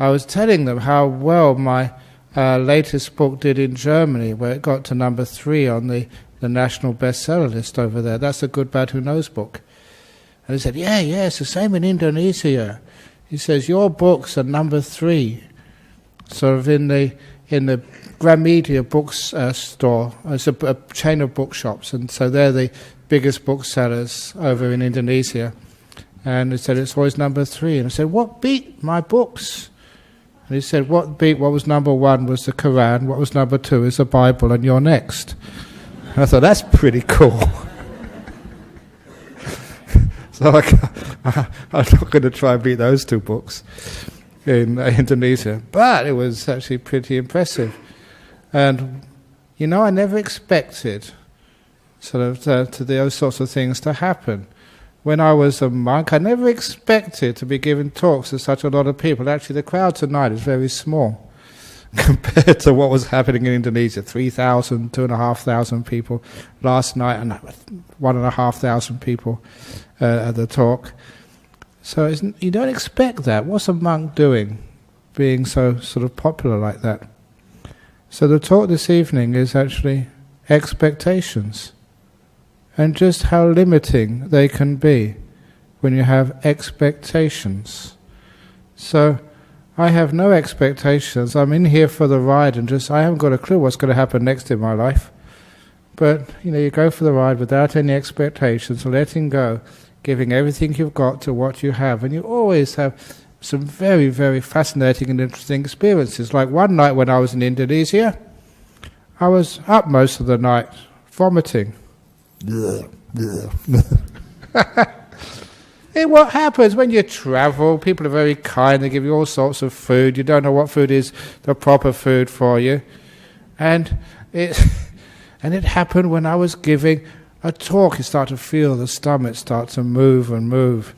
I was telling them how well my latest book did in Germany, where it got to number 3 on the national bestseller list over there. That's the Good Bad Who Knows book. And he said, yeah, it's the same in Indonesia. He says, your books are number 3, sort of in the Gramedia books store. It's a chain of bookshops, and so they're the biggest booksellers over in Indonesia. And he said, it's always number 3. And I said, what beat my books? And he said, what was number 1 was the Quran, what was number 2 is the Bible, and you're next. And I thought, that's pretty cool. So I'm not going to try and beat those 2 books in Indonesia. But it was actually pretty impressive. And, I never expected sort of to those sorts of things to happen. When I was a monk, I never expected to be giving talks to such a lot of people. Actually, the crowd tonight is very small compared to what was happening in Indonesia. 3,000, 2,500 people last night, and 1,500 people at the talk. So you don't expect that. What's a monk doing, being so sort of popular like that? So the talk this evening is actually expectations, and just how limiting they can be when you have expectations. So I have no expectations. I'm in here for the ride, and I haven't got a clue what's going to happen next in my life. But you go for the ride without any expectations, letting go, giving everything you've got to what you have, and you always have some very, very fascinating and interesting experiences. Like one night when I was in Indonesia, I was up most of the night vomiting. What happens when you travel? People are very kind, they give you all sorts of food. You don't know what food is the proper food for you. And it happened when I was giving a talk. You start to feel the stomach start to move and move.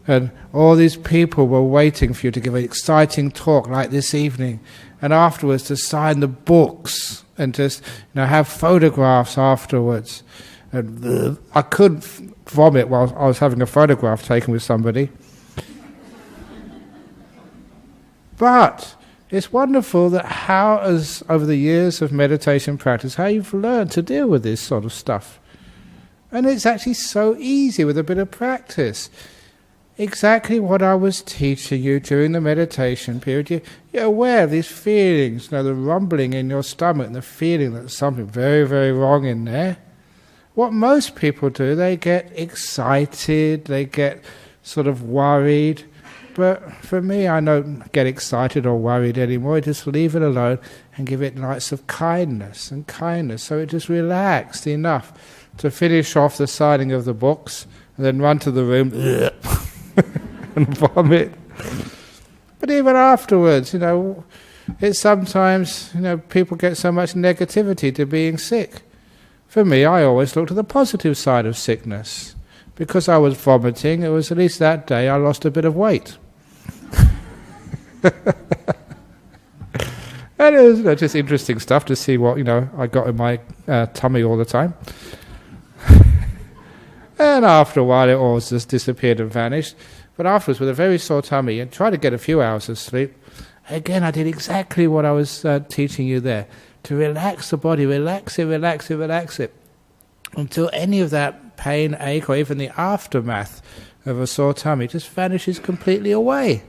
And all these people were waiting for you to give an exciting talk like this evening. And afterwards to sign the books and just have photographs afterwards. And I couldn't vomit while I was having a photograph taken with somebody. But it's wonderful that how, as over the years of meditation practice, how you've learned to deal with this sort of stuff. And it's actually so easy with a bit of practice. Exactly what I was teaching you during the meditation period. You're aware of these feelings, the rumbling in your stomach and the feeling that there's something very, very wrong in there. What most people do, they get excited, they get sort of worried. But for me, I don't get excited or worried anymore. I just leave it alone and give it lots of kindness and kindness. So it just relaxed enough to finish off the signing of the books and then run to the room and vomit. But even afterwards, it's sometimes, people get so much negativity to being sick. For me, I always look to the positive side of sickness. Because I was vomiting, it was at least that day I lost a bit of weight. And it was just interesting stuff to see what, I got in my tummy all the time. And after a while it all just disappeared and vanished. But afterwards, with a very sore tummy, and tried to get a few hours of sleep, again I did exactly what I was teaching you there. To relax the body, relax it, until any of that pain, ache, or even the aftermath of a sore tummy just vanishes completely away.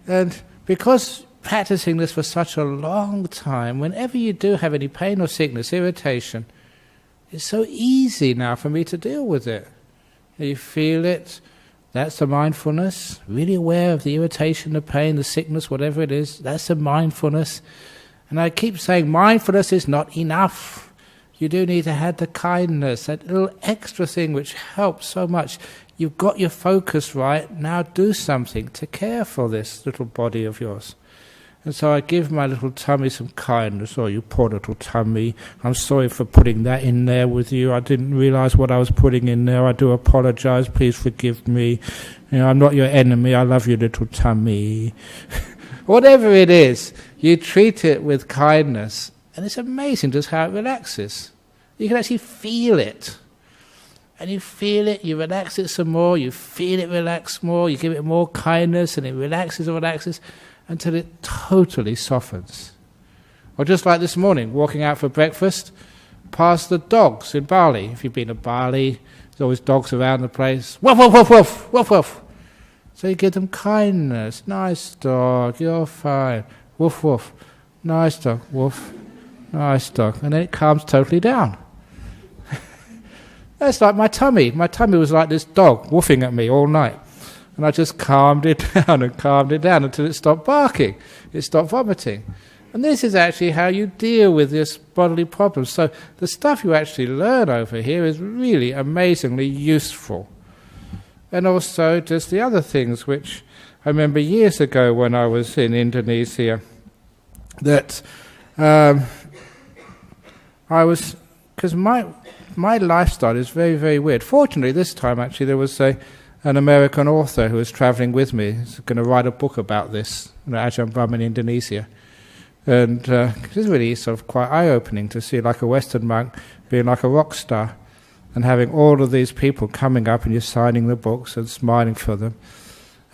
And because practicing this for such a long time, whenever you do have any pain or sickness, irritation, it's so easy now for me to deal with it. You feel it, that's the mindfulness, really aware of the irritation, the pain, the sickness, whatever it is, that's the mindfulness. And I keep saying mindfulness is not enough. You do need to have the kindness, that little extra thing which helps so much. You've got your focus right, now do something to care for this little body of yours. And so I give my little tummy some kindness. Oh, you poor little tummy, I'm sorry for putting that in there with you. I didn't realize what I was putting in there. I do apologize, please forgive me. I'm not your enemy, I love you, little tummy. Whatever it is, you treat it with kindness, and it's amazing just how it relaxes. You can actually feel it. And you feel it, you relax it some more, you feel it relax more, you give it more kindness, and it relaxes and relaxes until it totally softens. Or just like this morning, walking out for breakfast, past the dogs in Bali. If you've been to Bali, there's always dogs around the place. Woof, woof, woof, woof, woof, woof. So you give them kindness. Nice dog, you're fine. Woof, woof. Nice dog, woof. Nice dog. And then it calms totally down. That's like my tummy. My tummy was like this dog woofing at me all night. And I just calmed it down and calmed it down until it stopped barking. It stopped vomiting. And this is actually how you deal with this bodily problems. So the stuff you actually learn over here is really amazingly useful. And also just the other things which I remember years ago when I was in Indonesia, that I was, because my lifestyle is very, very weird. Fortunately, this time actually there was an American author who was travelling with me. He's going to write a book about this, Ajahn Brahm in Indonesia. And it's really sort of quite eye-opening to see like a Western monk being like a rock star and having all of these people coming up and you're signing the books and smiling for them.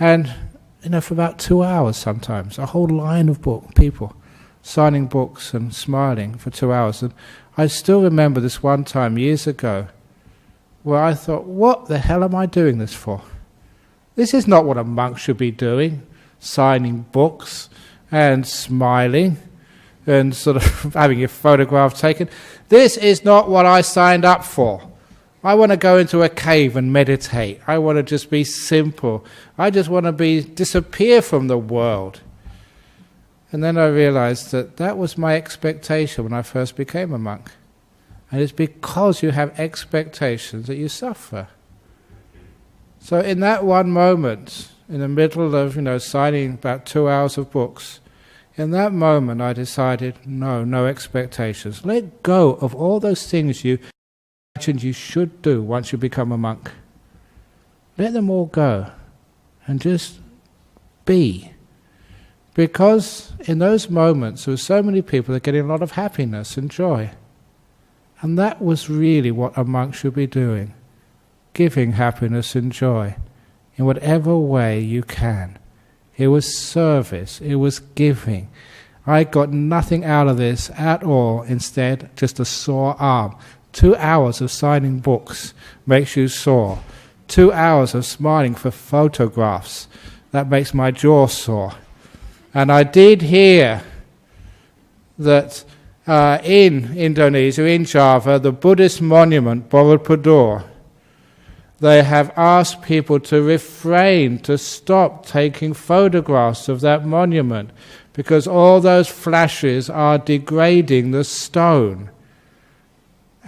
And, for about 2 hours sometimes, a whole line of people signing books and smiling for 2 hours. And I still remember this one time years ago where I thought, what the hell am I doing this for? This is not what a monk should be doing, signing books and smiling and sort of having your photograph taken. This is not what I signed up for. I want to go into a cave and meditate. I want to just be simple. I just want to disappear from the world. And then I realized that was my expectation when I first became a monk. And it's because you have expectations that you suffer. So in that one moment, in the middle of, signing about 2 hours of books, in that moment I decided, no expectations. Let go of all those things you imagined you should do once you become a monk. Let them all go and just be. Because in those moments there were so many people that are getting a lot of happiness and joy. And that was really what a monk should be doing. Giving happiness and joy in whatever way you can. It was service, it was giving. I got nothing out of this at all, instead just a sore arm. 2 hours of signing books makes you sore. 2 hours of smiling for photographs, that makes my jaw sore. And I did hear that in Indonesia, in Java, the Buddhist monument, Borobudur, they have asked people to refrain, to stop taking photographs of that monument, because all those flashes are degrading the stone.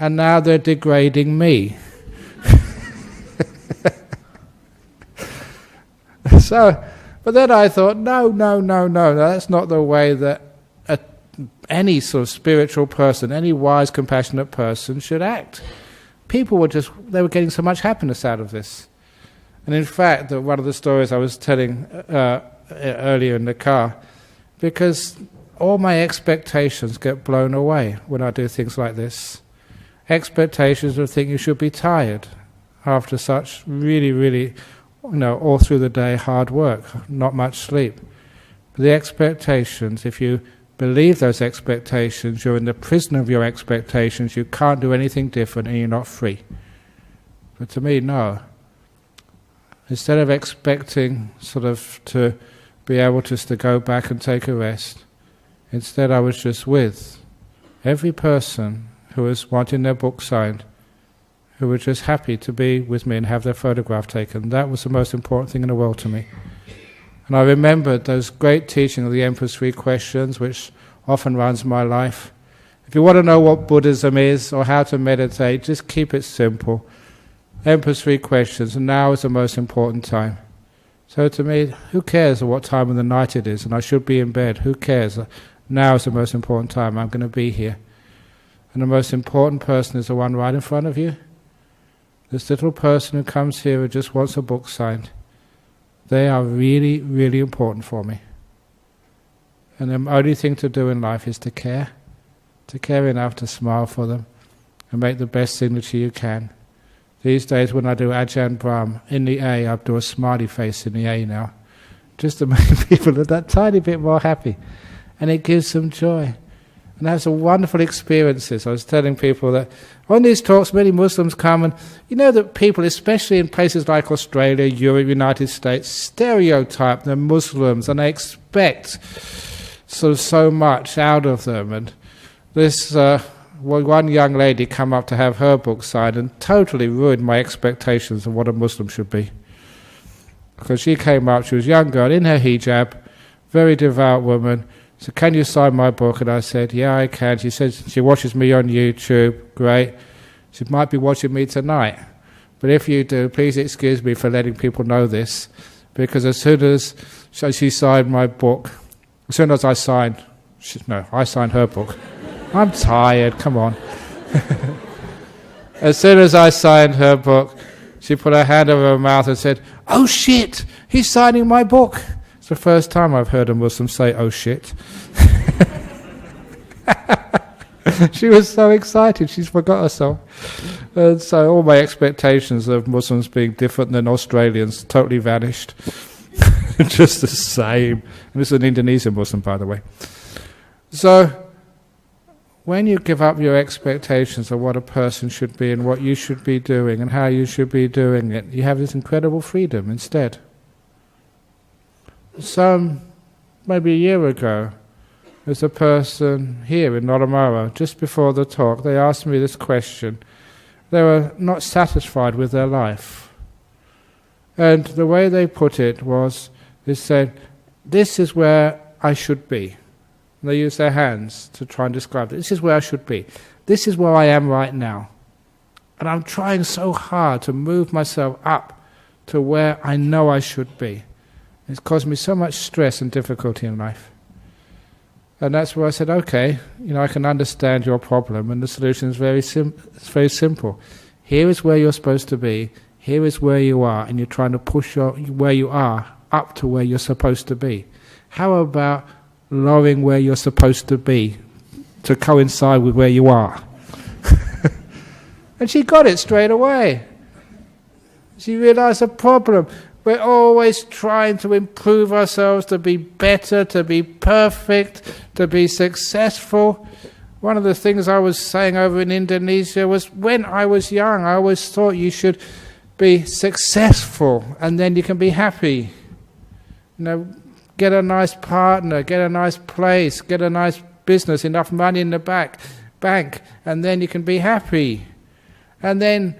And now they're degrading me. But then I thought, no, that's not the way that any sort of spiritual person, any wise, compassionate person should act. People they were getting so much happiness out of this. And in fact, one of the stories I was telling earlier in the car, because all my expectations get blown away when I do things like this. Expectations of thinking you should be tired after such really, all through the day hard work, not much sleep. But the expectations, if you believe those expectations, you're in the prison of your expectations, you can't do anything different and you're not free. But to me, no. Instead of expecting sort of to be able just to go back and take a rest, instead I was just with every person who was wanting their book signed, who were just happy to be with me and have their photograph taken. That was the most important thing in the world to me. And I remembered those great teachings of the Emperor's Three Questions, which often runs my life. If you want to know what Buddhism is or how to meditate, just keep it simple. Emperor's Three Questions, and now is the most important time. So to me, who cares what time of the night it is, and I should be in bed, who cares? Now is the most important time, I'm going to be here. And the most important person is the one right in front of you. This little person who comes here who just wants a book signed. They are really, really important for me. And the only thing to do in life is to care enough to smile for them and make the best signature you can. These days when I do Ajahn Brahm in the A, I do a smiley face in the A now, just to make people that tiny bit more happy. And it gives them joy. And that's a wonderful experiences. I was telling people that on these talks many Muslims come, and you know that people, especially in places like Australia, Europe, United States, stereotype the Muslims and they expect so much out of them. And this one young lady come up to have her book signed and totally ruined my expectations of what a Muslim should be. Because she came up, she was a young girl in her hijab, very devout woman. So, can you sign my book? And I said, yeah, I can. She said she watches me on YouTube. Great. She might be watching me tonight. But if you do, please excuse me for letting people know this. Because as soon as she signed my book, as soon as I signed, I signed her book. I'm tired, come on. As soon as I signed her book, she put her hand over her mouth and said, oh shit, he's signing my book. It's the first time I've heard a Muslim say, oh shit. She was so excited, she's forgot herself. And so all my expectations of Muslims being different than Australians totally vanished. Just the same. And this is an Indonesian Muslim, by the way. So, when you give up your expectations of what a person should be and what you should be doing and how you should be doing it, you have this incredible freedom instead. Maybe a year ago, there's a person here in Noramara, just before the talk, they asked me this question. They were not satisfied with their life. And the way they put it was, they said, this is where I should be. And they used their hands to try and describe it. This is where I should be. This is where I am right now. And I'm trying so hard to move myself up to where I know I should be. It's caused me so much stress and difficulty in life. And that's where I said, okay, I can understand your problem, and the solution is very simple. Here is where you're supposed to be. Here is where you are, and you're trying to push where you are up to where you're supposed to be. How about lowering where you're supposed to be to coincide with where you are? And she got it straight away. She realized the problem. We're always trying to improve ourselves, to be better, to be perfect, to be successful. One of the things I was saying over in Indonesia was, when I was young, I always thought you should be successful and then you can be happy. Get a nice partner, get a nice place, get a nice business, enough money in the bank, and then you can be happy. And then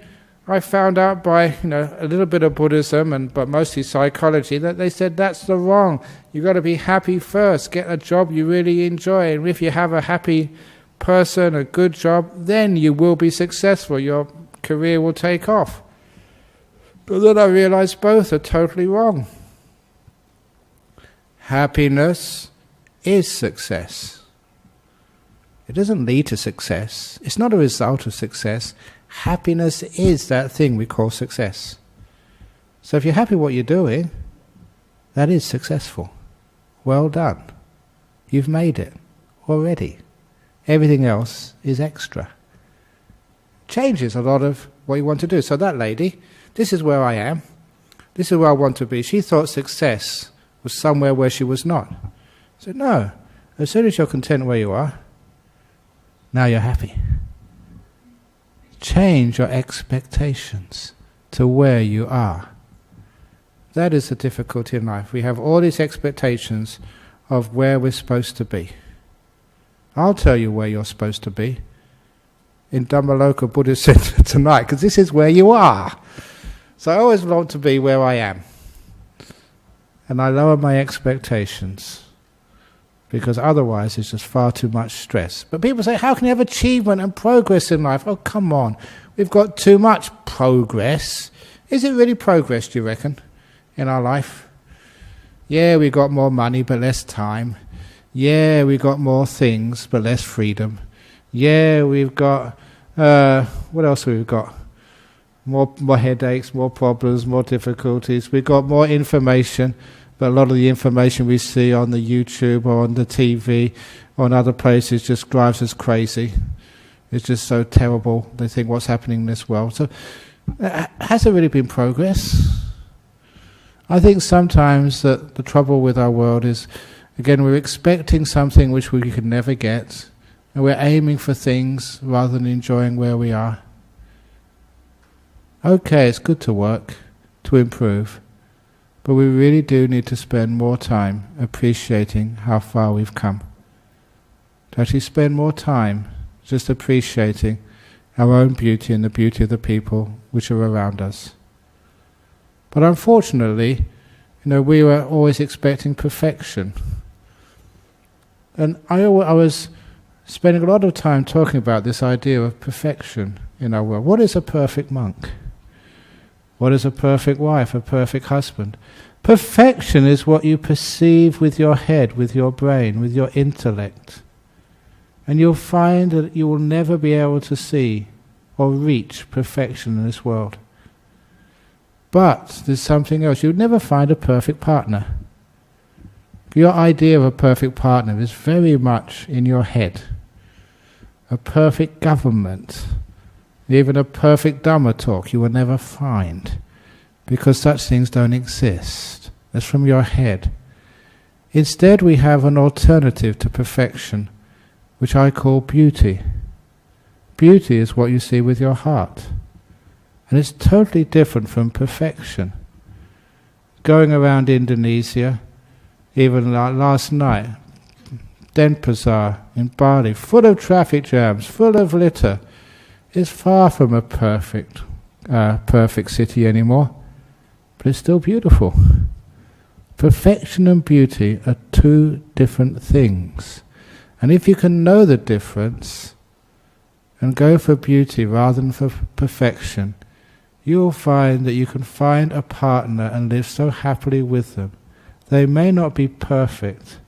I found out by a little bit of Buddhism, but mostly psychology, that they said that's the wrong. You've got to be happy first, get a job you really enjoy, and if you have a happy person, a good job, then you will be successful, your career will take off. But then I realized both are totally wrong. Happiness is success. It doesn't lead to success. It's not a result of success. Happiness is that thing we call success. So if you're happy what you're doing, that is successful. Well done. You've made it already. Everything else is extra. Changes a lot of what you want to do. So that lady, this is where I am. This is where I want to be. She thought success was somewhere where she was not. I said, no. As soon as you're content where you are, now you're happy. Change your expectations to where you are. That is the difficulty in life. We have all these expectations of where we're supposed to be. I'll tell you where you're supposed to be in Dhammaloka Buddhist Center tonight, because this is where you are. So I always want to be where I am. And I lower my expectations, because otherwise it's just far too much stress. But people say, how can you have achievement and progress in life? Oh, come on. We've got too much progress. Is it really progress, do you reckon, in our life? Yeah, we've got more money but less time. Yeah, we've got more things but less freedom. Yeah, we've got... what else have we got? More headaches, more problems, more difficulties. We've got more information, but a lot of the information we see on the YouTube or on the TV or in other places just drives us crazy. It's just so terrible. They think, what's happening in this world? So Has there really been progress? I think sometimes that the trouble with our world is, again, we're expecting something which we could never get, and we're aiming for things rather than enjoying where we are. Okay, it's good to work, to improve, but we really do need to spend more time appreciating how far we've come. To actually spend more time just appreciating our own beauty and the beauty of the people which are around us. But unfortunately, we were always expecting perfection. And I was spending a lot of time talking about this idea of perfection in our world. What is a perfect monk? What is a perfect wife, a perfect husband? Perfection is what you perceive with your head, with your brain, with your intellect. And you'll find that you will never be able to see or reach perfection in this world. But there's something else. You'll never find a perfect partner. Your idea of a perfect partner is very much in your head. A perfect government, even a perfect Dhamma talk, you will never find, because such things don't exist. That's from your head. Instead, we have an alternative to perfection, which I call beauty. Beauty is what you see with your heart. And it's totally different from perfection. Going around Indonesia, even like last night, Denpasar in Bali, full of traffic jams, full of litter, is far from a perfect city anymore, but it's still beautiful. Perfection and beauty are two different things. And if you can know the difference and go for beauty rather than for perfection, you will find that you can find a partner and live so happily with them. They may not be perfect,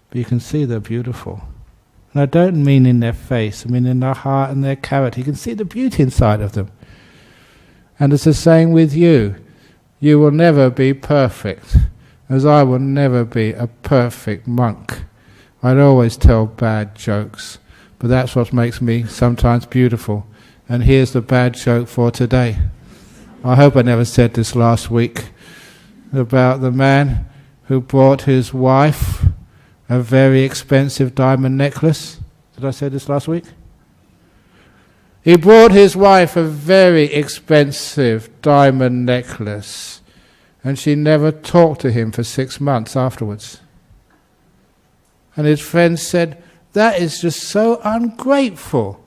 but you can see they're beautiful. And I don't mean in their face, I mean in their heart and their character. You can see the beauty inside of them. And it's the same with you. You will never be perfect, as I will never be a perfect monk. I'd always tell bad jokes, but that's what makes me sometimes beautiful. And here's the bad joke for today. I hope I never said this last week, about the man who brought his wife a very expensive diamond necklace. Did I say this last week? He brought his wife a very expensive diamond necklace, and she never talked to him for 6 months afterwards. And his friends said, "That is just so ungrateful.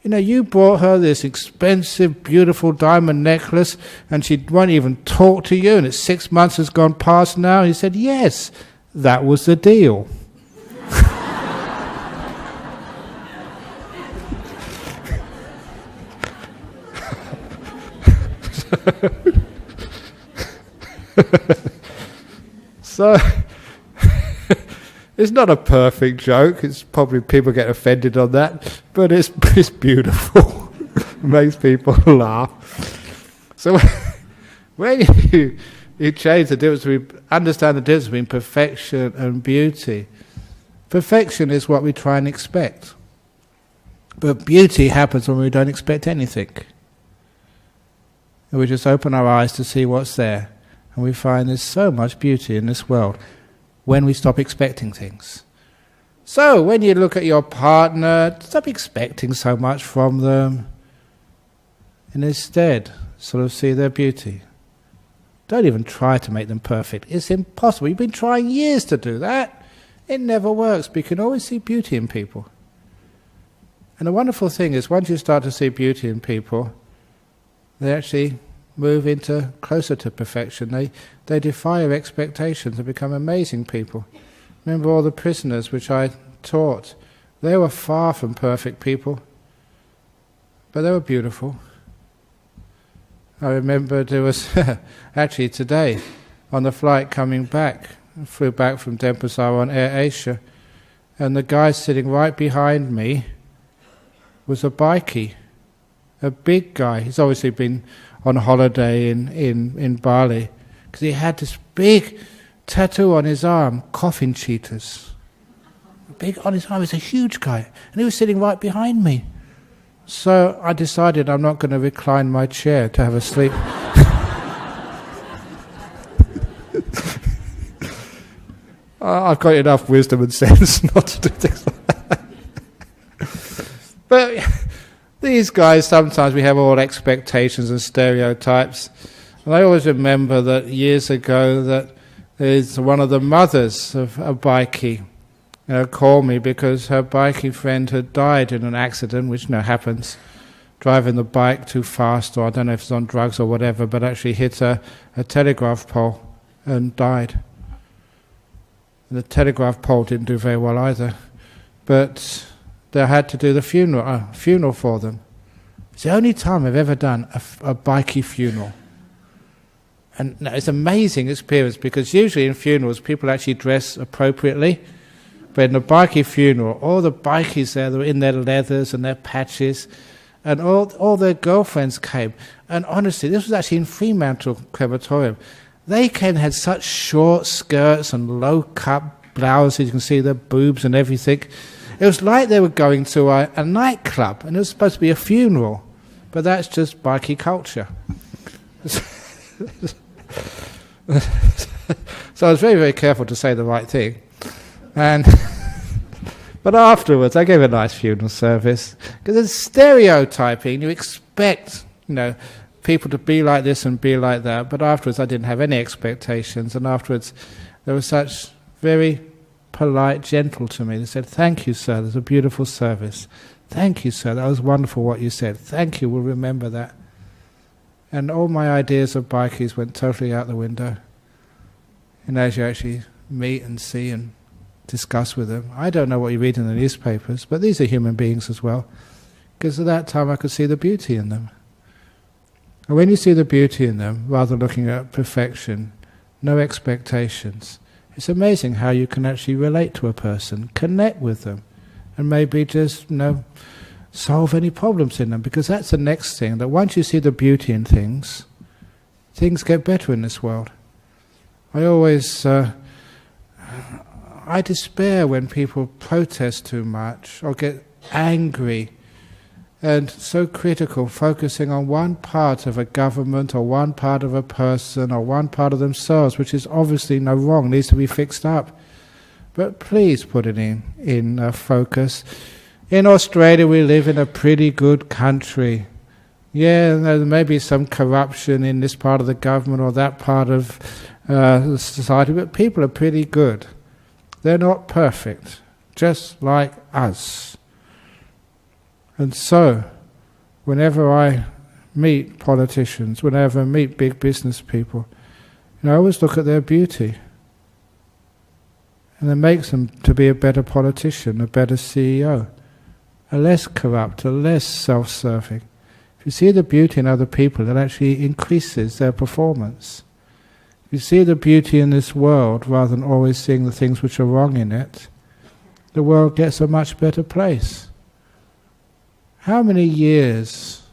You brought her this expensive, beautiful diamond necklace, and she won't even talk to you, and it's 6 months has gone past now." He said, "Yes, that was the deal." So, it's not a perfect joke. It's probably people get offended on that, but it's beautiful. It makes people laugh. So when you change the difference, understand the difference between perfection and beauty. Perfection is what we try and expect, but beauty happens when we don't expect anything. And we just open our eyes to see what's there, and we find there's so much beauty in this world when we stop expecting things. So when you look at your partner, stop expecting so much from them, and instead sort of see their beauty. Don't even try to make them perfect. It's impossible. You've been trying years to do that. It never works, but you can always see beauty in people. And the wonderful thing is, once you start to see beauty in people, they actually move into closer to perfection. They defy your expectations and become amazing people. Remember all the prisoners which I taught? They were far from perfect people, but they were beautiful. I remember there was actually today on the flight coming back, I flew back from Denpasar on Air Asia, and the guy sitting right behind me was a bikie, a big guy. He's obviously been on holiday in Bali, because he had this big tattoo on his arm, coffin cheetahs. Big on his arm. He's a huge guy, and he was sitting right behind me. So I decided I'm not going to recline my chair to have a sleep. I've got enough wisdom and sense not to do things like that. But these guys, sometimes we have all expectations and stereotypes. And I always remember that years ago that there's one of the mothers of a bikie called me because her bikie friend had died in an accident, which happens, driving the bike too fast, or I don't know if it's on drugs or whatever, but actually hit a telegraph pole and died. The telegraph pole didn't do very well either, but they had to do the funeral for them. It's the only time I've ever done a bikie funeral. And it's an amazing experience, because usually in funerals people actually dress appropriately, but in a bikie funeral, all the bikies there, they were in their leathers and their patches, and all their girlfriends came. And honestly, this was actually in Fremantle crematorium. They came and had such short skirts and low-cut blouses, you can see their boobs and everything. It was like they were going to a nightclub, and it was supposed to be a funeral, but that's just bikie culture. So I was very, very careful to say the right thing. But afterwards, I gave a nice funeral service, because it's stereotyping. You expect, people to be like this and be like that, but afterwards I didn't have any expectations, and afterwards they were such very polite, gentle to me. They said, "Thank you, sir, there's a beautiful service. Thank you, sir, that was wonderful what you said. Thank you, we'll remember that." And all my ideas of bikies went totally out the window. And as you actually meet and see and discuss with them, I don't know what you read in the newspapers, but these are human beings as well, because at that time I could see the beauty in them. And when you see the beauty in them, rather than looking at perfection, no expectations, it's amazing how you can actually relate to a person, connect with them, and maybe just, solve any problems in them. Because that's the next thing, that once you see the beauty in things, things get better in this world. I always, I despair when people protest too much, or get angry, and so critical, focusing on one part of a government or one part of a person or one part of themselves, which is obviously no wrong, needs to be fixed up. But please put it in focus. In Australia we live in a pretty good country. Yeah, there may be some corruption in this part of the government or that part of the society, but people are pretty good. They're not perfect, just like us. And so, whenever I meet politicians, whenever I meet big business people, I always look at their beauty. And it makes them to be a better politician, a better CEO, a less corrupt, a less self-serving. If you see the beauty in other people, it actually increases their performance. If you see the beauty in this world, rather than always seeing the things which are wrong in it, the world gets a much better place. How many years,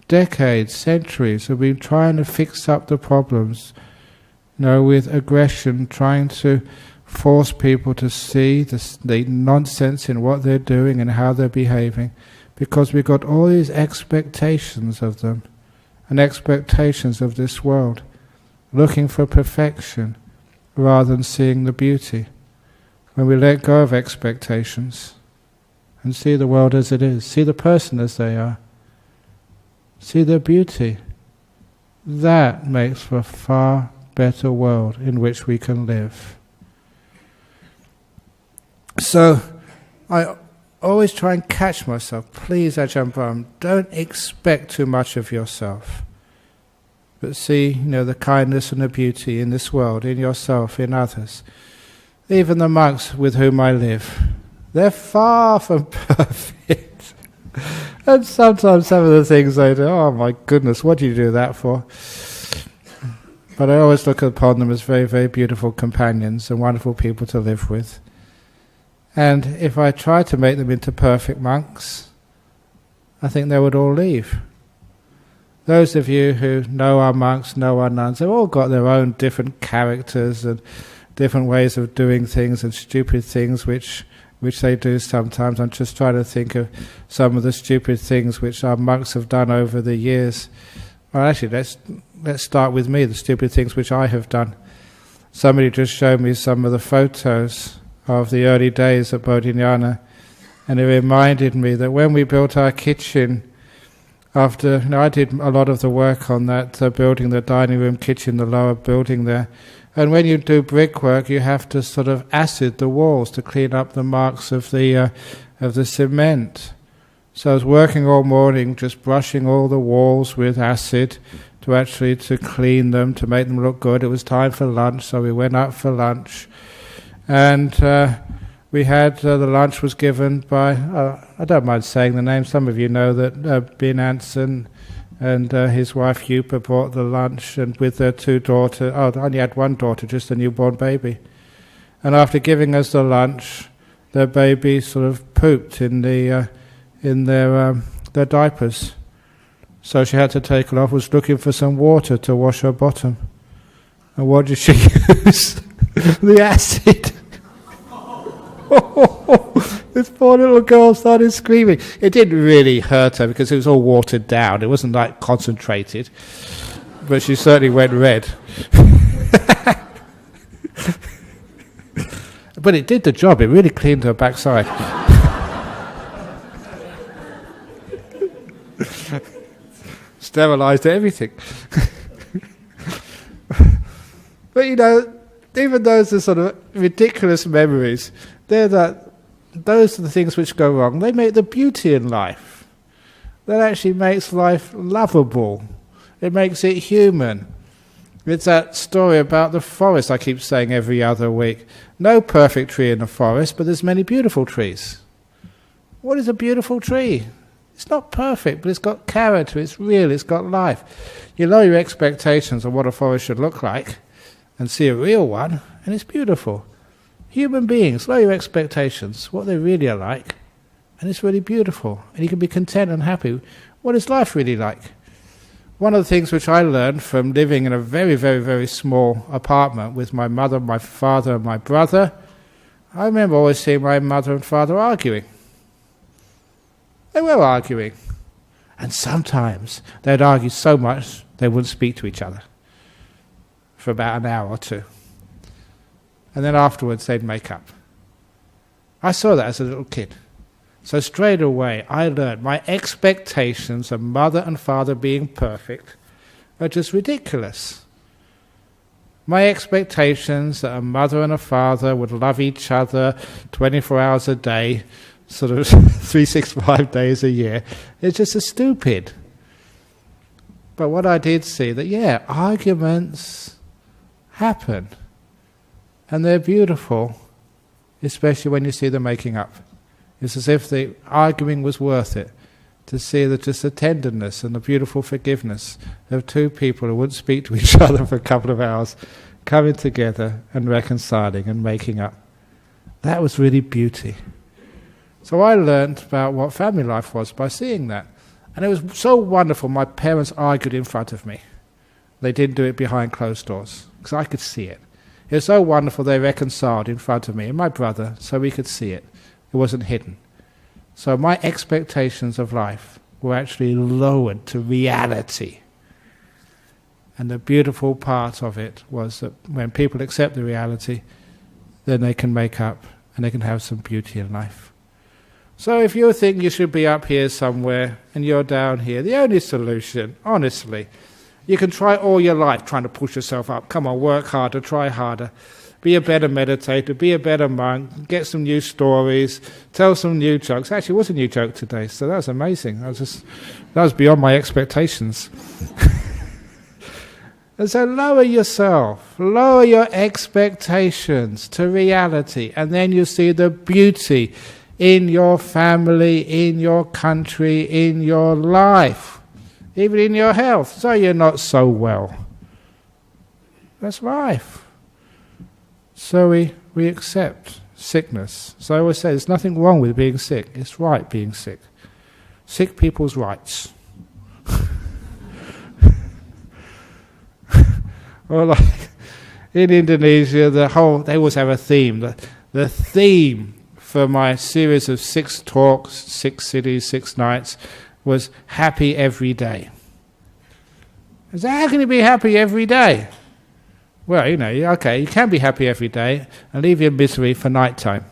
decades, centuries have been trying to fix up the problems, with aggression, trying to force people to see the nonsense in what they're doing and how they're behaving, because we've got all these expectations of them, and expectations of this world, looking for perfection rather than seeing the beauty. When we let go of expectations and see the world as it is, see the person as they are, see their beauty, that makes for a far better world in which we can live. So, I always try and catch myself. Please, Ajahn Brahm, don't expect too much of yourself. But see, the kindness and the beauty in this world, in yourself, in others. Even the monks with whom I live, they're far from perfect. And sometimes some of the things they do, oh my goodness, what do you do that for? But I always look upon them as very, very beautiful companions and wonderful people to live with. And if I try to make them into perfect monks, I think they would all leave. Those of you who know our monks, know our nuns, they've all got their own different characters and different ways of doing things and stupid things which which they do sometimes. I'm just trying to think of some of the stupid things which our monks have done over the years. Well, actually, let's start with me, the stupid things which I have done. Somebody just showed me some of the photos of the early days at Bodhinyana, and it reminded me that when we built our kitchen, after I did a lot of the work on that, building the dining room kitchen, the lower building there, and when you do brickwork, you have to sort of acid the walls to clean up the marks of the cement. So I was working all morning, just brushing all the walls with acid to clean them, to make them look good. It was time for lunch, so we went out for lunch, and we had the lunch was given by I don't mind saying the name. Some of you know that Bin Anson and his wife Yupa brought the lunch, and with their two daughters. Oh, they only had one daughter, just a newborn baby. And after giving us the lunch, their baby sort of pooped in their diapers. So she had to take it off. Was looking for some water to wash her bottom. And what did she use? The acid. This poor little girl started screaming. It didn't really hurt her because it was all watered down. It wasn't like concentrated. But she certainly went red. But it did the job. It really cleaned her backside. Sterilized everything. But even those are sort of ridiculous memories. Those are the things which go wrong. They make the beauty in life. That actually makes life lovable. It makes it human. It's that story about the forest I keep saying every other week. No perfect tree in the forest, but there's many beautiful trees. What is a beautiful tree? It's not perfect, but it's got character, it's real, it's got life. You lower your expectations of what a forest should look like and see a real one, and it's beautiful. Human beings, lower your expectations, what they really are like, and it's really beautiful. And you can be content and happy. What is life really like? One of the things which I learned from living in a very, very, very small apartment with my mother, my father, and my brother, I remember always seeing my mother and father arguing. They were arguing. And sometimes they'd argue so much they wouldn't speak to each other for about an hour or two. And then afterwards they'd make up. I saw that as a little kid. So straight away I learned my expectations of mother and father being perfect are just ridiculous. My expectations that a mother and a father would love each other 24 hours a day, sort of 365 days a year, it's just as stupid. But what I did see, that arguments happen. And they're beautiful, especially when you see them making up. It's as if the arguing was worth it, to see that just the tenderness and the beautiful forgiveness of two people who wouldn't speak to each other for a couple of hours, coming together and reconciling and making up. That was really beauty. So I learned about what family life was by seeing that. And it was so wonderful. My parents argued in front of me. They didn't do it behind closed doors, because I could see it. It was so wonderful they reconciled in front of me and my brother, so we could see it. It wasn't hidden. So my expectations of life were actually lowered to reality. And the beautiful part of it was that when people accept the reality, then they can make up and they can have some beauty in life. So if you think you should be up here somewhere and you're down here, the only solution, honestly, you can try all your life trying to push yourself up. Come on, work harder, try harder. Be a better meditator, be a better monk, get some new stories, tell some new jokes. Actually, it was a new joke today, so that was amazing. That was beyond my expectations. And so lower yourself, lower your expectations to reality, and then you see the beauty in your family, in your country, in your life, even in your health. So you're not so well. That's life. So we accept sickness. So I always say there's nothing wrong with being sick. It's right being sick. Sick people's rights. Or like in Indonesia, they always have a theme. The theme for my series of 6 talks, 6 cities, 6 nights, was happy every day. I said, how can you be happy every day? Well, you can be happy every day and leave your misery for night time.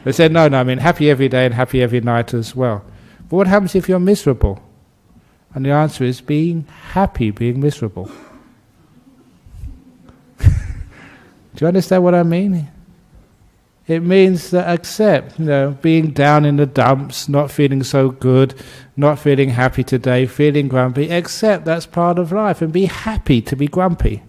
They said, no, I mean happy every day and happy every night as well. But what happens if you're miserable? And the answer is being happy, being miserable. Do you understand what I mean? It means that accept, being down in the dumps, not feeling so good, not feeling happy today, feeling grumpy. Accept that's part of life and be happy to be grumpy.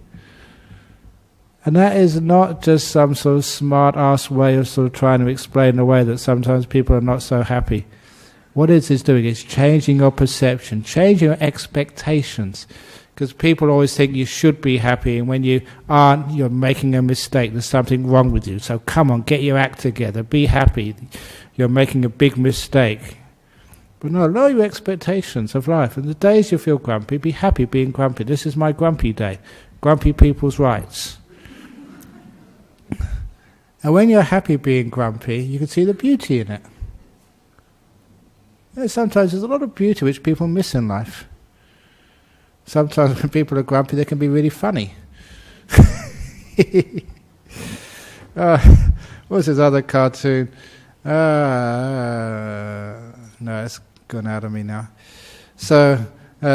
And that is not just some sort of smart-ass way of sort of trying to explain the way that sometimes people are not so happy. What it is doing is changing your perception, changing your expectations. Because people always think you should be happy, and when you aren't, you're making a mistake. There's something wrong with you. So come on, get your act together. Be happy. You're making a big mistake. But no, lower your expectations of life. And the days you feel grumpy, be happy being grumpy. This is my grumpy day. Grumpy people's rights. And when you're happy being grumpy, you can see the beauty in it. Sometimes there's a lot of beauty which people miss in life. Sometimes when people are grumpy, they can be really funny. What's this other cartoon? No, it's gone out of me now. So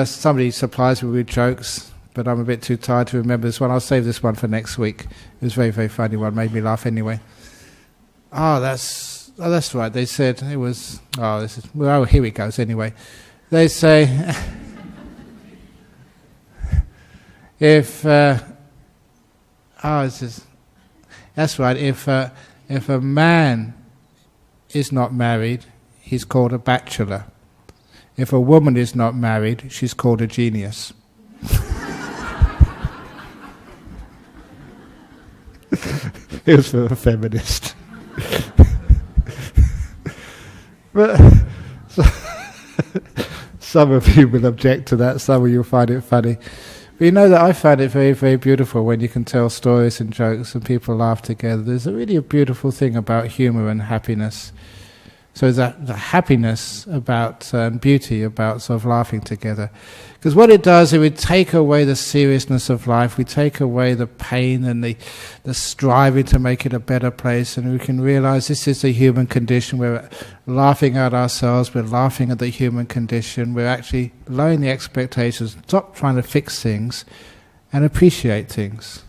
somebody supplies me with jokes, but I'm a bit too tired to remember this one. I'll save this one for next week. It was a very, very funny one. Made me laugh anyway. That's right. They said it was. Here it goes. Anyway, they say. That's right. If a man is not married, he's called a bachelor. If a woman is not married, she's called a genius. It was for a feminist. But some of you will object to that. Some of you will find it funny. But you know that I find it very, very beautiful when you can tell stories and jokes and people laugh together. There's a beautiful thing about humour and happiness. So the happiness about beauty, about sort of laughing together. Because what it does, it would take away the seriousness of life. We take away the pain and the striving to make it a better place. And we can realise this is the human condition. We're laughing at ourselves. We're laughing at the human condition. We're actually lowering the expectations. Stop trying to fix things and appreciate things.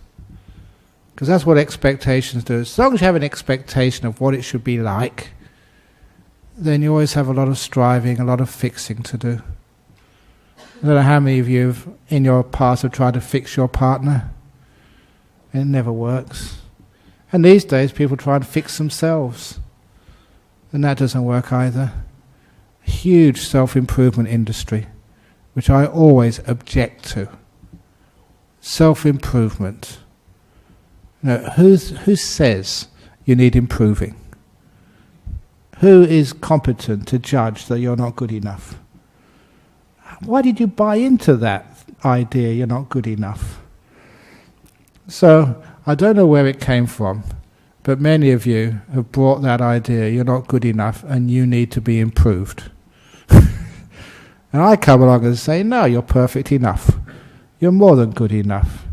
Because that's what expectations do. As long as you have an expectation of what it should be like, then you always have a lot of striving, a lot of fixing to do. I don't know how many of you in your past have tried to fix your partner. It never works. And these days people try and fix themselves. And that doesn't work either. Huge self-improvement industry, which I always object to. Self-improvement. Who says you need improving? Who is competent to judge that you're not good enough? Why did you buy into that idea you're not good enough? So, I don't know where it came from, but many of you have brought that idea you're not good enough and you need to be improved. And I come along and say, no, you're perfect enough. You're more than good enough.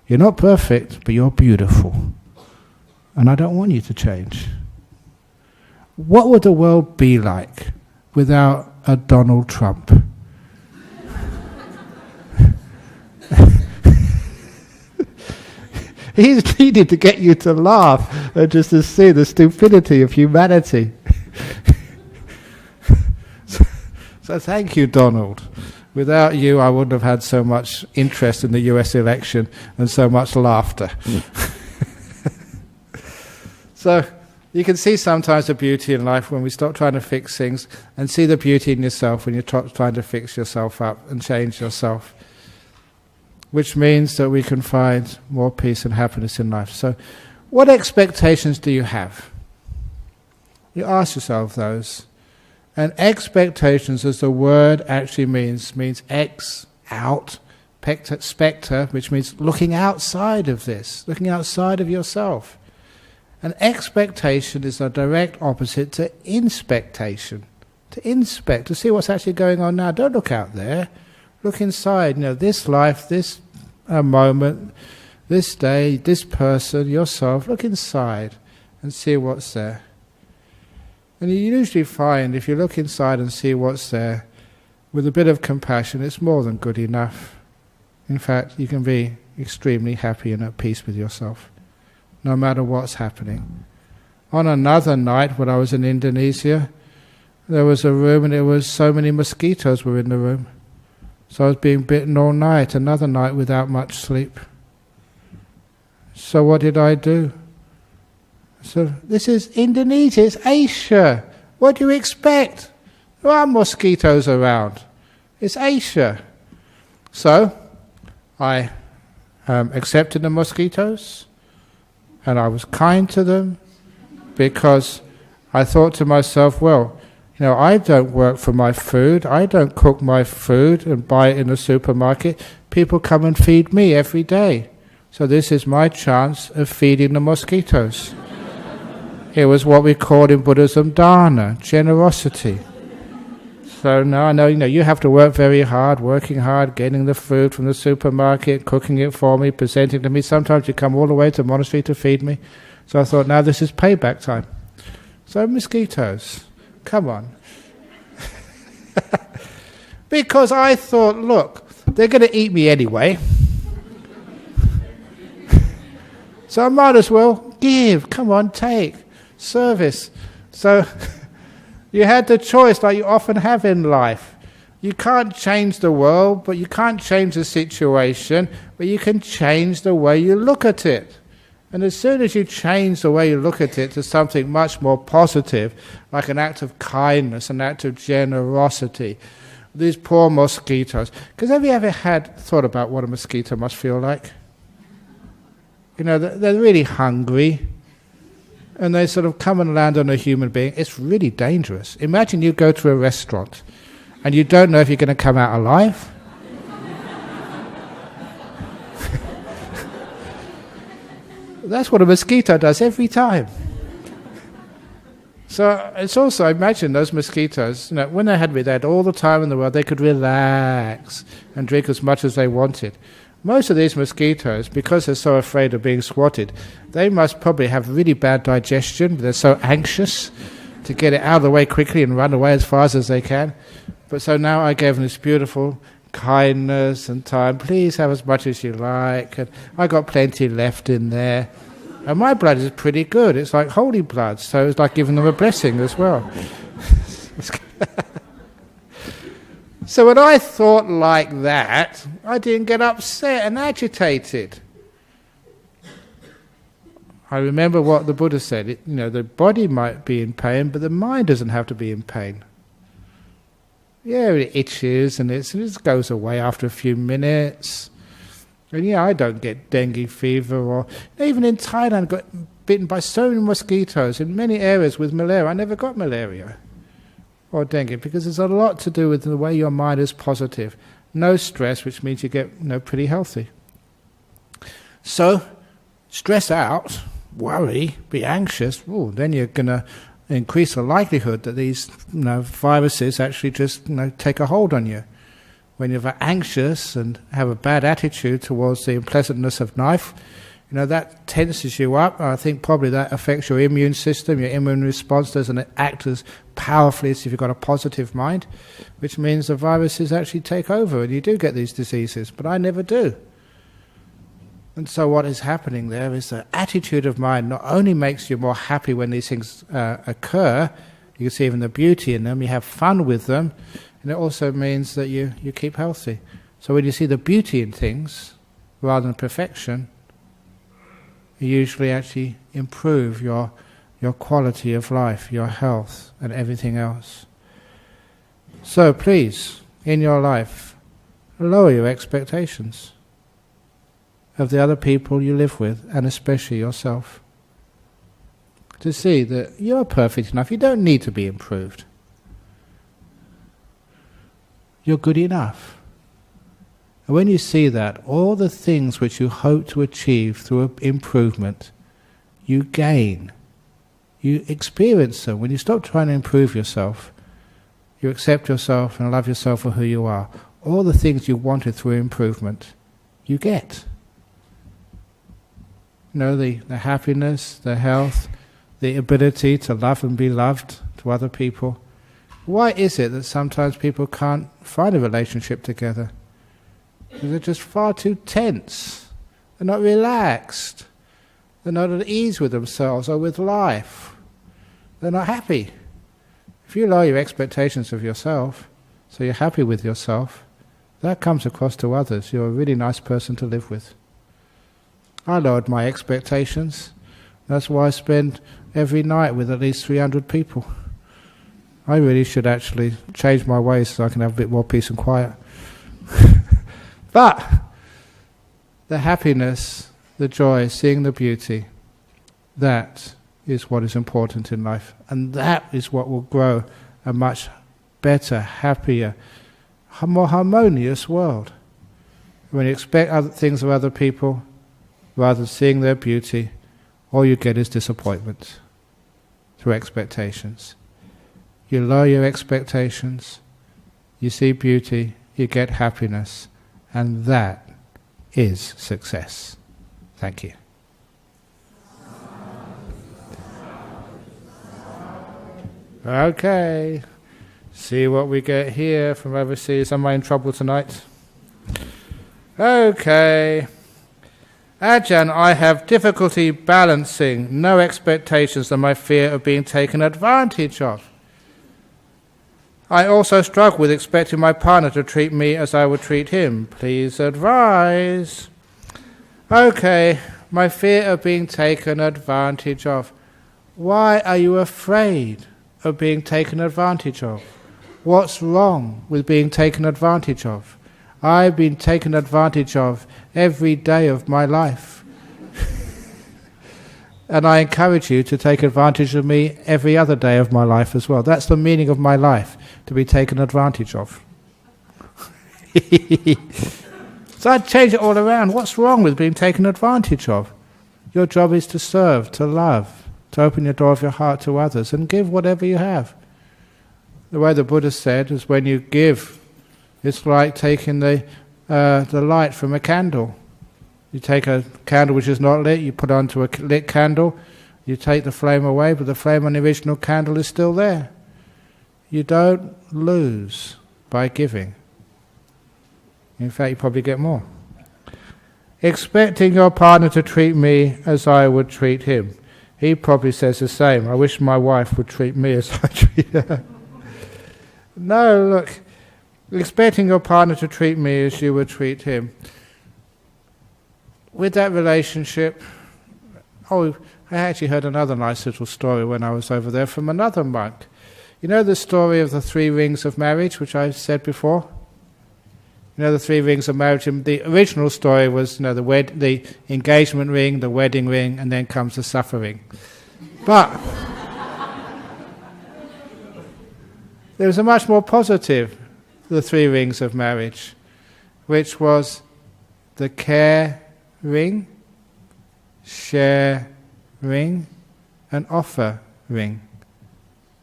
You're not perfect, but you're beautiful. And I don't want you to change. What would the world be like without a Donald Trump? He's needed to get you to laugh and just to see the stupidity of humanity. So thank you, Donald. Without you, I wouldn't have had so much interest in the US election and so much laughter. So you can see sometimes the beauty in life when we stop trying to fix things and see the beauty in yourself when you're trying to fix yourself up and change yourself, which means that we can find more peace and happiness in life. So what expectations do you have? You ask yourself those. And expectations, as the word actually means ex, out, spectre, which means looking outside of this, looking outside of yourself. And expectation is the direct opposite to inspectation. To inspect, to see what's actually going on now. Don't look out there. Look inside. This life, this moment, this day, this person, yourself. Look inside and see what's there. And you usually find, if you look inside and see what's there, with a bit of compassion, it's more than good enough. In fact, you can be extremely happy and at peace with yourself, no matter what's happening. On another night, when I was in Indonesia, there was a room and it was so many mosquitoes were in the room. So I was being bitten all night, another night without much sleep. So what did I do? So this is Indonesia, it's Asia. What do you expect? There are mosquitoes around. It's Asia. So I accepted the mosquitoes and I was kind to them because I thought to myself, well, I don't work for my food. I don't cook my food and buy it in the supermarket. People come and feed me every day. So this is my chance of feeding the mosquitoes. It was what we called in Buddhism dana, generosity. So now I know, you have to work very hard, working hard, getting the food from the supermarket, cooking it for me, presenting to me. Sometimes you come all the way to the monastery to feed me. So I thought, now this is payback time. So mosquitoes, come on. Because I thought, look, they're going to eat me anyway. So I might as well give, come on, take, service. So you had the choice like you often have in life. You can't change the world, but you can't change the situation, but you can change the way you look at it. And as soon as you change the way you look at it to something much more positive, like an act of kindness, an act of generosity, these poor mosquitoes. Because have you ever thought about what a mosquito must feel like? They're really hungry, and they sort of come and land on a human being. It's really dangerous. Imagine you go to a restaurant, and you don't know if you're going to come out alive. That's what a mosquito does every time. So it's also, imagine those mosquitoes, when they had me, they had all the time in the world, they could relax and drink as much as they wanted. Most of these mosquitoes, because they're so afraid of being swatted, they must probably have really bad digestion. They're so anxious to get it out of the way quickly and run away as fast as they can. But so now I gave them this beautiful kindness and time. Please have as much as you like. And I got plenty left in there. And my blood is pretty good. It's like holy blood, so it's like giving them a blessing as well. So when I thought like that, I didn't get upset and agitated. I remember what the Buddha said. The body might be in pain, but the mind doesn't have to be in pain. Yeah, it itches and it goes away after a few minutes. And I don't get dengue fever, or even in Thailand I got bitten by so many mosquitoes in many areas with malaria. I never got malaria or dengue because there's a lot to do with the way your mind is positive. No stress, which means you get pretty healthy. So stress out, worry, be anxious, then you're going to increase the likelihood that these viruses actually just take a hold on you. When you're anxious and have a bad attitude towards the unpleasantness of life, that tenses you up. I think probably that affects your immune system. Your immune response doesn't act as powerfully as if you've got a positive mind, which means the viruses actually take over and you do get these diseases, but I never do. And so what is happening there is the attitude of mind not only makes you more happy when these things occur, you can see even the beauty in them, you have fun with them, and it also means that you keep healthy. So when you see the beauty in things rather than perfection, you usually actually improve your quality of life, your health, and everything else. So please, in your life, lower your expectations of the other people you live with, and especially yourself. To see that you're perfect enough, you don't need to be improved. You're good enough. And when you see that, all the things which you hope to achieve through improvement, you gain. You experience them. When you stop trying to improve yourself, you accept yourself and love yourself for who you are. All the things you wanted through improvement, you get. You know, the happiness, the health, the ability to love and be loved to other people. Why is it that sometimes people can't find a relationship together? Because they're just far too tense. They're not relaxed. They're not at ease with themselves or with life. They're not happy. If you lower your expectations of yourself, so you're happy with yourself, that comes across to others. You're a really nice person to live with. I lowered my expectations. That's why I spend every night with at least 300 people. I really should actually change my ways so I can have a bit more peace and quiet. But the happiness, the joy, seeing the beauty, that is what is important in life. And that is what will grow a much better, happier, more harmonious world. When you expect other things of other people, rather than seeing their beauty, all you get is disappointment through expectations. You lower your expectations, you see beauty, you get happiness, and that is success. Thank you. Okay, see what we get here from overseas. Am I in trouble tonight? Okay. Ajahn, I have difficulty balancing no expectations and my fear of being taken advantage of. I also struggle with expecting my partner to treat me as I would treat him. Please advise. Okay, my fear of being taken advantage of. Why are you afraid of being taken advantage of? What's wrong with being taken advantage of? I've been taken advantage of every day of my life. And I encourage you to take advantage of me every other day of my life as well. That's the meaning of my life, to be taken advantage of. So I'd change it all around. What's wrong with being taken advantage of? Your job is to serve, to love, to open your door of your heart to others and give whatever you have. The way the Buddha said is when you give, it's like taking the light from a candle. You take a candle which is not lit, you put onto a lit candle, you take the flame away, but the flame on the original candle is still there. You don't lose by giving. In fact, you probably get more. Expecting your partner to treat me as I would treat him. He probably says the same. I wish my wife would treat me as I treat her. No, look. Expecting your partner to treat me as you would treat him. With that relationship, I actually heard another nice little story when I was over there from another monk. You know the story of the 3 rings of marriage, which I've said before? You know the 3 rings of marriage? The original story was, the engagement ring, the wedding ring, and then comes the suffering. But there was a much more positive, the 3 rings of marriage, which was the care ring, share ring, and offer ring.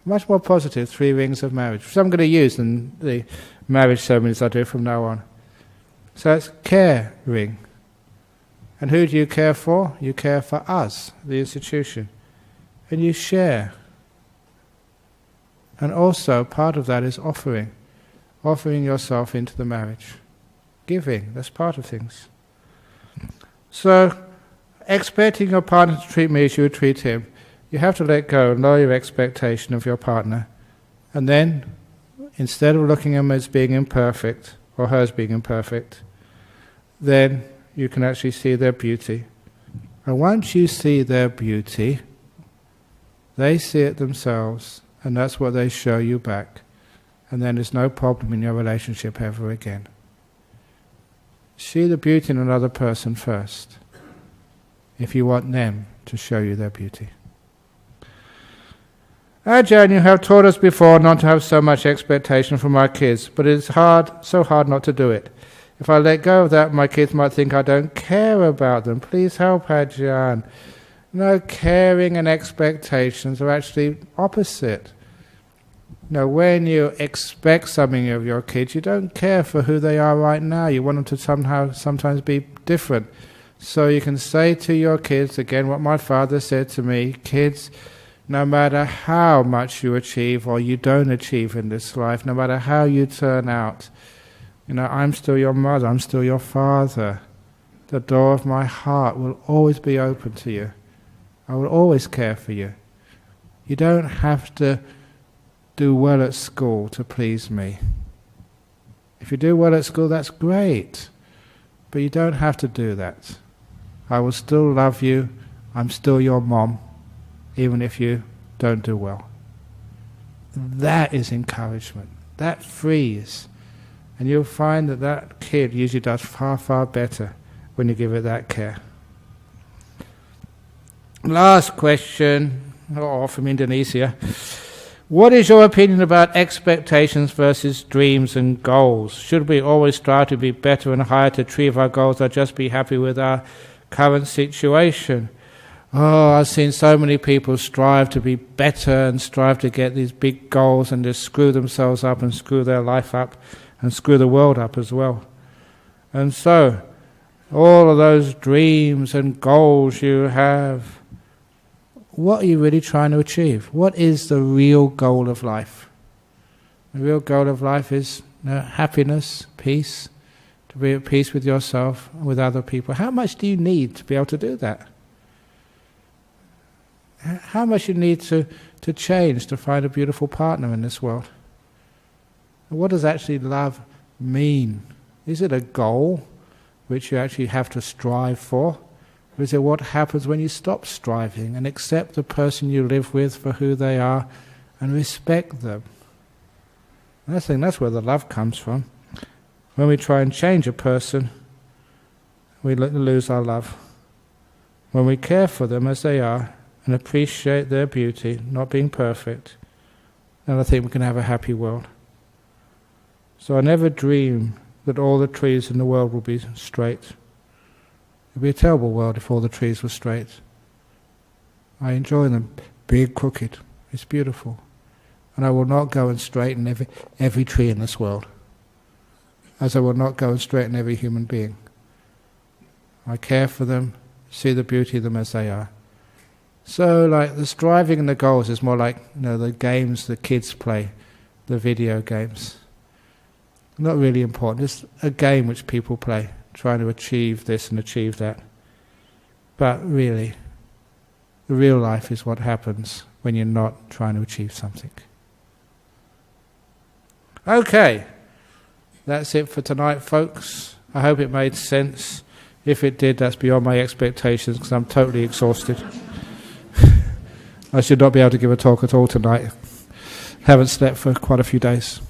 Much more positive 3 rings of marriage, which I'm going to use in the marriage ceremonies I do from now on. So it's care ring. And who do you care for? You care for us, the institution. And you share. And also part of that is offering yourself into the marriage. Giving, that's part of things. So, expecting your partner to treat me as you would treat him, you have to let go and lower your expectation of your partner. And then, instead of looking at him as being imperfect, or her as being imperfect, then you can actually see their beauty. And once you see their beauty, they see it themselves, and that's what they show you back. And then there's no problem in your relationship ever again. See the beauty in another person first, if you want them to show you their beauty. Ajahn, you have taught us before not to have so much expectation from our kids, but it's so hard not to do it. If I let go of that, my kids might think I don't care about them. Please help, Ajahn. No, caring and expectations are actually opposite. When you expect something of your kids, you don't care for who they are right now. You want them to sometimes be different. So you can say to your kids, again, what my father said to me, kids, no matter how much you achieve or you don't achieve in this life, no matter how you turn out, I'm still your mother, I'm still your father. The door of my heart will always be open to you. I will always care for you. You don't have to do well at school to please me. If you do well at school, that's great. But you don't have to do that. I will still love you. I'm still your mom, even if you don't do well. That is encouragement. That frees. And you'll find that kid usually does far, far better when you give it that care. Last question, from Indonesia. What is your opinion about expectations versus dreams and goals? Should we always strive to be better and higher to achieve our goals, or just be happy with our current situation? I've seen so many people strive to be better and strive to get these big goals and just screw themselves up and screw their life up and screw the world up as well. And so, all of those dreams and goals you have, what are you really trying to achieve? What is the real goal of life? The real goal of life is happiness, peace, to be at peace with yourself and with other people. How much do you need to be able to do that? How much you need to change to find a beautiful partner in this world? And what does actually love mean? Is it a goal which you actually have to strive for? Or is it what happens when you stop striving and accept the person you live with for who they are and respect them? And I think that's where the love comes from. When we try and change a person, we lose our love. When we care for them as they are and appreciate their beauty, not being perfect, then I think we can have a happy world. So I never dream that all the trees in the world will be straight. It would be a terrible world if all the trees were straight. I enjoy them big, crooked. It's beautiful. And I will not go and straighten every tree in this world, as I will not go and straighten every human being. I care for them, see the beauty of them as they are. So like the striving and the goals is more like the games the kids play, the video games. Not really important. It's a game which people play, trying to achieve this and achieve that. But really, the real life is what happens when you're not trying to achieve something. Okay, that's it for tonight, folks. I hope it made sense. If it did, that's beyond my expectations because I'm totally exhausted. I should not be able to give a talk at all tonight. Haven't slept for quite a few days.